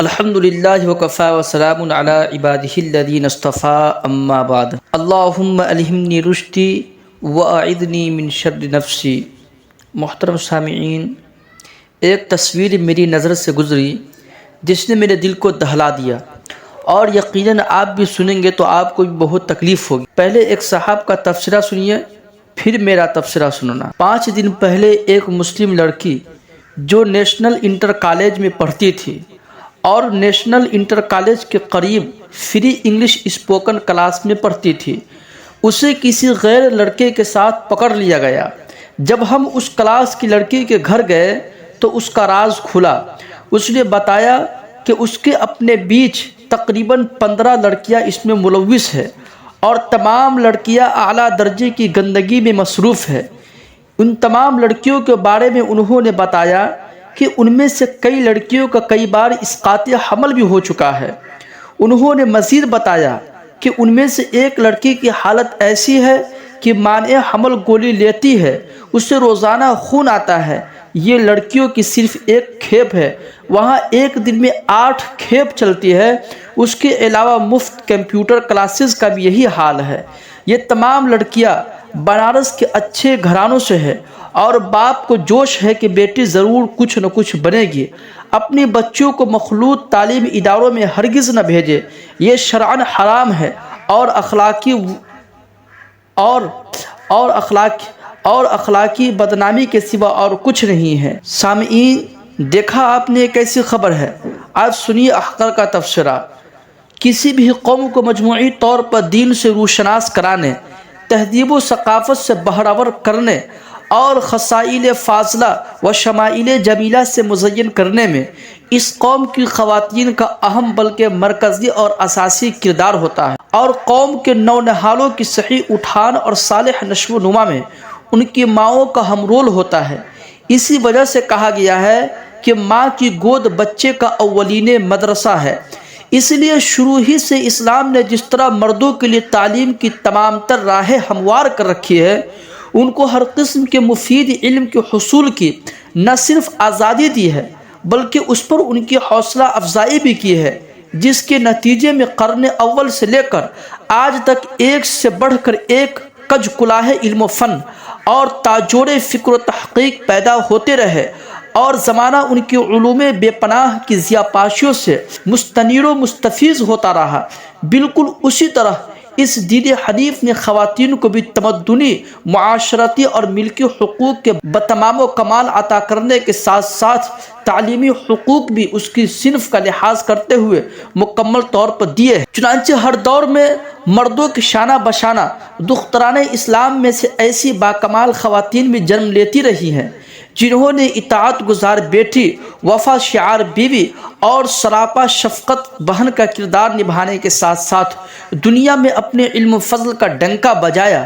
الحمد للہ وکفا وسلام علی عبادہ الذین اصطفى اما بعد اللہم الہمنی رشدی واعذنی من شر نفسی۔ محترم سامعین، ایک تصویر میری نظر سے گزری جس نے میرے دل کو دہلا دیا، اور یقیناً آپ بھی سنیں گے تو آپ کو بھی بہت تکلیف ہوگی۔ پہلے ایک صاحب کا تبصرہ سنیے، پھر میرا تبصرہ سننا۔ 5 دن پہلے ایک مسلم لڑکی جو نیشنل انٹر کالج میں پڑھتی تھی اور نیشنل انٹر کالج کے قریب فری انگلش اسپوکن کلاس میں پڑھتی تھی، اسے کسی غیر لڑکے کے ساتھ پکڑ لیا گیا۔ جب ہم اس کلاس کی لڑکی کے گھر گئے تو اس کا راز کھلا۔ اس نے بتایا کہ اس کے اپنے بیچ تقریباً 15 لڑکیاں اس میں ملوث ہیں اور تمام لڑکیاں اعلیٰ درجے کی گندگی میں مصروف ہیں۔ ان تمام لڑکیوں کے بارے میں انہوں نے بتایا کہ ان میں سے کئی لڑکیوں کا کئی بار اسقاط حمل بھی ہو چکا ہے۔ انہوں نے مزید بتایا کہ ان میں سے ایک لڑکی کی حالت ایسی ہے کہ مانع حمل گولی لیتی ہے، اس سے روزانہ خون آتا ہے۔ یہ لڑکیوں کی صرف ایک کھیپ ہے، وہاں ایک دن میں 8 کھیپ چلتی ہے۔ اس کے علاوہ مفت کمپیوٹر کلاسز کا بھی یہی حال ہے۔ یہ تمام لڑکیاں بنارس کے اچھے گھرانوں سے ہیں اور باپ کو جوش ہے کہ بیٹی ضرور کچھ نہ کچھ بنے گی۔ اپنی بچیوں کو مخلوط تعلیمی اداروں میں ہرگز نہ بھیجے، یہ شرعاً حرام ہے اور اخلاقی بدنامی کے سوا اور کچھ نہیں ہے۔ سامعین، دیکھا آپ نے کیسی خبر ہے؟ آج سنیے احقر کا تبصرہ۔ کسی بھی قوم کو مجموعی طور پر دین سے روشناس کرانے، تہذیب و ثقافت سے بہرور کرنے اور خصائل فاضلہ و شمائل جمیلہ سے مزین کرنے میں اس قوم کی خواتین کا اہم بلکہ مرکزی اور اساسی کردار ہوتا ہے، اور قوم کے نونہالوں کی صحیح اٹھان اور صالح نشو و نما میں ان کی ماؤں کا ہم رول ہوتا ہے۔ اسی وجہ سے کہا گیا ہے کہ ماں کی گود بچے کا اولین مدرسہ ہے۔ اس لیے شروع ہی سے اسلام نے جس طرح مردوں کے لیے تعلیم کی تمام تر راہیں ہموار کر رکھی ہے، ان کو ہر قسم کے مفید علم کے حصول کی نہ صرف آزادی دی ہے بلکہ اس پر ان کی حوصلہ افزائی بھی کی ہے، جس کے نتیجے میں قرن اول سے لے کر آج تک ایک سے بڑھ کر ایک کج کلاه علم و فن اور تاجور فکر و تحقیق پیدا ہوتے رہے، اور زمانہ ان کی علوم بے پناہ کی ضیاءپاشیوں سے مستنیر و مستفیض ہوتا رہا۔ بالکل اسی طرح اس دین حنیف نے خواتین کو بھی تمدنی، معاشرتی اور ملکی حقوق کے بتمام و کمال عطا کرنے کے ساتھ ساتھ تعلیمی حقوق بھی اس کی صنف کا لحاظ کرتے ہوئے مکمل طور پر دیے ہیں۔ چنانچہ ہر دور میں مردوں کے شانہ بشانہ دختران اسلام میں سے ایسی باکمال خواتین بھی جنم لیتی رہی ہیں جنہوں نے اطاعت گزار بیٹی، وفا شعار بیوی اور سراپا شفقت بہن کا کردار نبھانے کے ساتھ ساتھ دنیا میں اپنے علم و فضل کا ڈنکا بجایا،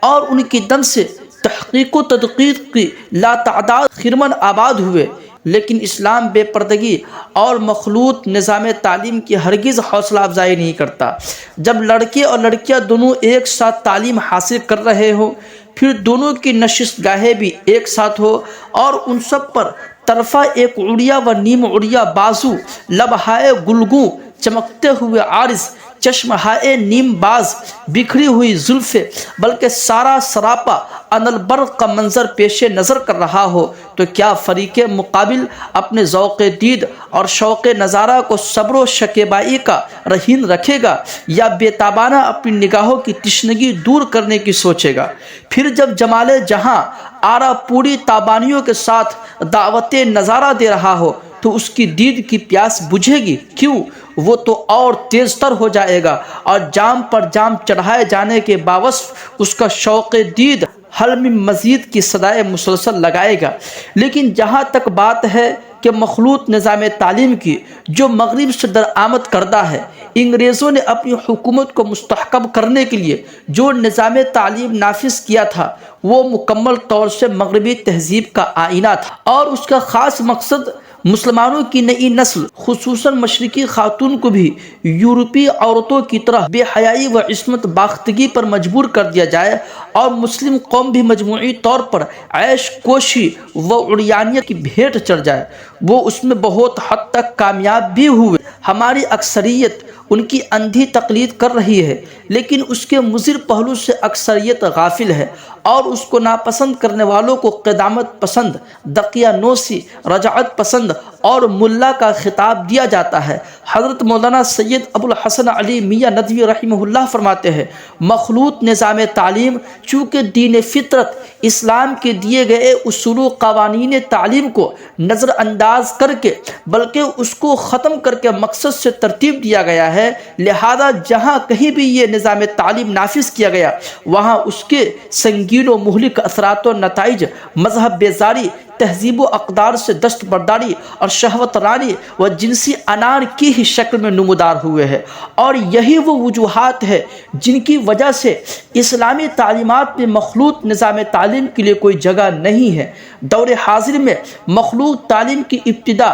اور ان کی دم سے تحقیق و تدقیق کی لاتعداد خرمن آباد ہوئے۔ لیکن اسلام بے پردگی اور مخلوط نظام تعلیم کی ہرگز حوصلہ افزائی نہیں کرتا۔ جب لڑکے اور لڑکیاں دونوں ایک ساتھ تعلیم حاصل کر رہے ہوں، پھر دونوں کی نشست گاہیں بھی ایک ساتھ ہو اور ان سب پر طرفہ ایک عریا و نیم عریا بازو، لبہائے گلگوں چمکتے ہوئے عارض، چشم ہائے نیم باز، بکھری ہوئی زلفیں، بلکہ سارا سراپا انلبرق کا منظر پیش نظر کر رہا ہو، تو کیا فریق مقابل اپنے ذوق دید اور شوق نظارہ کو صبر و شکیبائی کا رہین رکھے گا، یا بے تابانہ اپنی نگاہوں کی تشنگی دور کرنے کی سوچے گا؟ پھر جب جمال جہاں آرا پوری تابانیوں کے ساتھ دعوت نظارہ دے رہا ہو تو اس کی دید کی پیاس بجھے گی کیوں؟ وہ تو اور تیز تر ہو جائے گا، اور جام پر جام چڑھائے جانے کے باوصف اس کا شوق دید حل میں مزید کی صدائے مسلسل لگائے گا۔ لیکن جہاں تک بات ہے کہ مخلوط نظام تعلیم کی جو مغرب سے درآمد کردہ ہے، انگریزوں نے اپنی حکومت کو مستحکم کرنے کے لیے جو نظام تعلیم نافذ کیا تھا وہ مکمل طور سے مغربی تہذیب کا آئینہ تھا، اور اس کا خاص مقصد مسلمانوں کی نئی نسل خصوصاً مشرقی خاتون کو بھی یورپی عورتوں کی طرح بے حیائی و عصمت باختگی پر مجبور کر دیا جائے، اور مسلم قوم بھی مجموعی طور پر عیش کوشی و عریانیت کی بھیٹ چڑھ جائے۔ وہ اس میں بہت حد تک کامیاب بھی ہوئے۔ ہماری اکثریت ان کی اندھی تقلید کر رہی ہے، لیکن اس کے مضر پہلو سے اکثریت غافل ہے، اور اس کو ناپسند کرنے والوں کو قدامت پسند، دقیانوسی، رجعت پسند اور ملا کا خطاب دیا جاتا ہے۔ حضرت مولانا سید ابو الحسن علی میاں ندوی رحمہ اللہ فرماتے ہیں، مخلوط نظام تعلیم چونکہ دین فطرت اسلام کے دیے گئے اصول و قوانین تعلیم کو نظر انداز کر کے بلکہ اس کو ختم کر کے مقصد سے ترتیب دیا گیا ہے، لہذا جہاں کہیں بھی یہ نظام تعلیم نافذ کیا گیا وہاں اس کے سنگین و مہلک اثرات و نتائج مذہب بیزاری، تہذیب و اقدار سے دستبرداری اور شہوت رانی و جنسی انار کی ہی شکل میں نمودار ہوئے ہیں، اور یہی وہ وجوہات ہے جن کی وجہ سے اسلامی تعلیمات میں مخلوط نظام تعلیم کے لیے کوئی جگہ نہیں ہے۔ دور حاضر میں مخلوط تعلیم کی ابتدا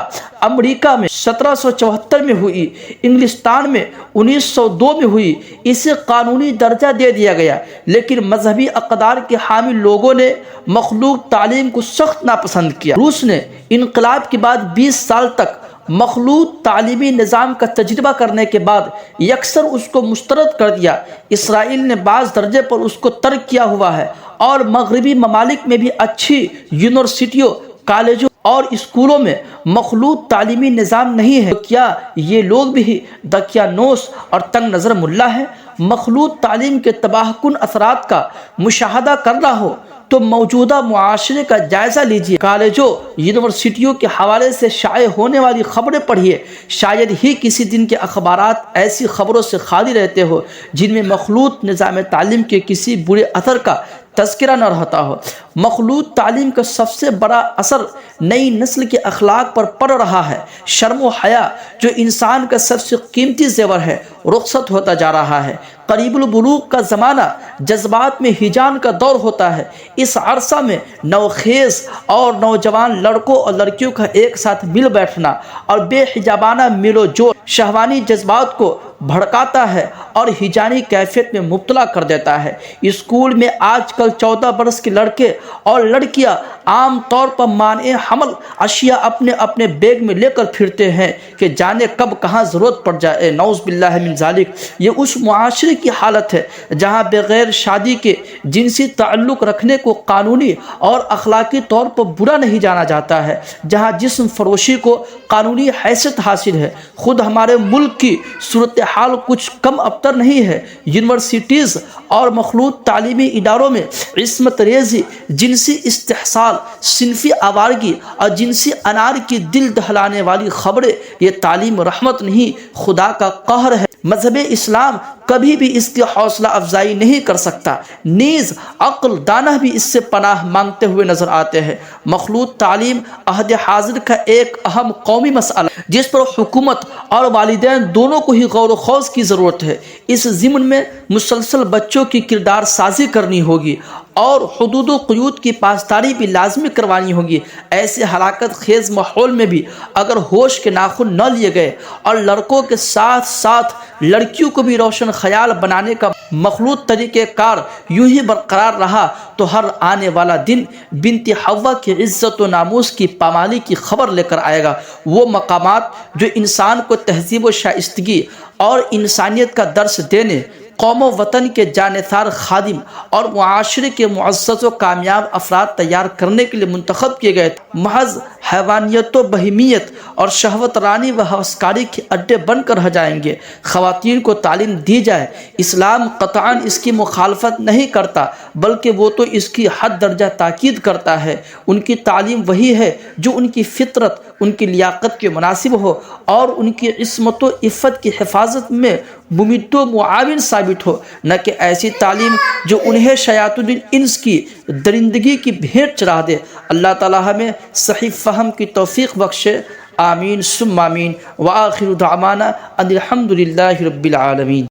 امریکہ میں 1774 میں ہوئی، انگلستان میں 1902 میں ہوئی، اسے قانونی درجہ دے دیا گیا، لیکن مذہبی اقدار کے حامل لوگوں نے مخلوط تعلیم کو سخت ناپسند کیا۔ روس نے انقلاب کے بعد 20 سال تک مخلوط تعلیمی نظام کا تجربہ کرنے کے بعد یکسر اس کو مسترد کر دیا۔ اسرائیل نے بعض درجے پر اس کو ترک کیا ہوا ہے، اور مغربی ممالک میں بھی اچھی یونیورسٹیوں، کالجوں اور اسکولوں میں مخلوط تعلیمی نظام نہیں ہے۔ تو کیا یہ لوگ بھی دقیانوس اور تنگ نظر ملا ہے؟ مخلوط تعلیم کے تباہ کن اثرات کا مشاہدہ کرنا ہو تو موجودہ معاشرے کا جائزہ لیجیے، کالجوں، یونیورسٹیوں کے حوالے سے شائع ہونے والی خبریں پڑھیے۔ شاید ہی کسی دن کے اخبارات ایسی خبروں سے خالی رہتے ہو جن میں مخلوط نظام تعلیم کے کسی برے اثر کا تذکرہ نہ رہتا ہو۔ مخلوط تعلیم کا سب سے بڑا اثر نئی نسل کے اخلاق پر پڑ رہا ہے۔ شرم و حیا جو انسان کا سب سے قیمتی زیور ہے رخصت ہوتا جا رہا ہے۔ قریب البلوغ کا زمانہ جذبات میں ہیجان کا دور ہوتا ہے۔ اس عرصہ میں نوخیز اور نوجوان لڑکوں اور لڑکیوں کا ایک ساتھ مل بیٹھنا اور بے حجابانہ میل و جول شہوانی جذبات کو بھڑکاتا ہے اور ہیجانی کیفیت میں مبتلا کر دیتا ہے۔ اسکول میں آج کل 14 برس کے لڑکے اور لڑکیاں عام طور پر مانع حمل اشیاء اپنے اپنے بیگ میں لے کر پھرتے ہیں کہ جانے کب کہاں ضرورت پڑ جائے، نعوذ باللہ من ذالک۔ یہ اس معاشرے کی حالت ہے جہاں بغیر شادی کے جنسی تعلق رکھنے کو قانونی اور اخلاقی طور پر برا نہیں جانا جاتا ہے، جہاں جسم فروشی کو قانونی حیثیت حاصل ہے۔ خود ہمارے ملک کی صورتحال کچھ کم ابتر نہیں ہے۔ یونیورسٹیز اور مخلوط تعلیمی اداروں میں عصمت ریزی، جنسی استحصال، صنفی آوارگی اور جنسی انار کی دل دہلانے والی خبریں، یہ تعلیم رحمت نہیں خدا کا قہر ہے۔ مذہب اسلام کبھی بھی اس کی حوصلہ افزائی نہیں کر سکتا، نیز عقل دانہ بھی اس سے پناہ مانگتے ہوئے نظر آتے ہیں۔ مخلوط تعلیم عہد حاضر کا ایک اہم قومی مسئلہ جس پر حکومت اور والدین دونوں کو ہی غور و خوض کی ضرورت ہے۔ اس ضمن میں مسلسل بچوں کی کردار سازی کرنی ہوگی اور حدود و قیود کی پاسداری بھی لازمی کروانی ہوگی۔ ایسے ہلاکت خیز ماحول میں بھی اگر ہوش کے ناخن نہ لیے گئے اور لڑکوں کے ساتھ ساتھ لڑکیوں کو بھی روشن خیال بنانے کا مخلوط طریقہ کار یوں ہی برقرار رہا تو ہر آنے والا دن بنت حوا کی عزت و ناموس کی پامالی کی خبر لے کر آئے گا۔ وہ مقامات جو انسان کو تہذیب و شائستگی اور انسانیت کا درس دینے، قوم و وطن کے جانثار خادم اور معاشرے کے معزز و کامیاب افراد تیار کرنے کے لیے منتخب کیے گئے تھے، محض حیوانیت و بہیمیت اور شہوت رانی و ہوسکاری کے اڈے بن کر رہ جائیں گے۔ خواتین کو تعلیم دی جائے، اسلام قطعاً اس کی مخالفت نہیں کرتا، بلکہ وہ تو اس کی حد درجہ تاکید کرتا ہے۔ ان کی تعلیم وہی ہے جو ان کی فطرت، ان کی لیاقت کے مناسب ہو اور ان کی عصمت و عفت کی حفاظت میں ممد و معاون ثابت ہو، نہ کہ ایسی تعلیم جو انہیں شیاطین الانس کی درندگی کی بھیٹ چڑھا دے۔ اللہ تعالی ہمیں صحیح فہم کی توفیق بخشے، آمین ثم آمین، وآخر دعوانا ان الحمد للہ رب العالمین۔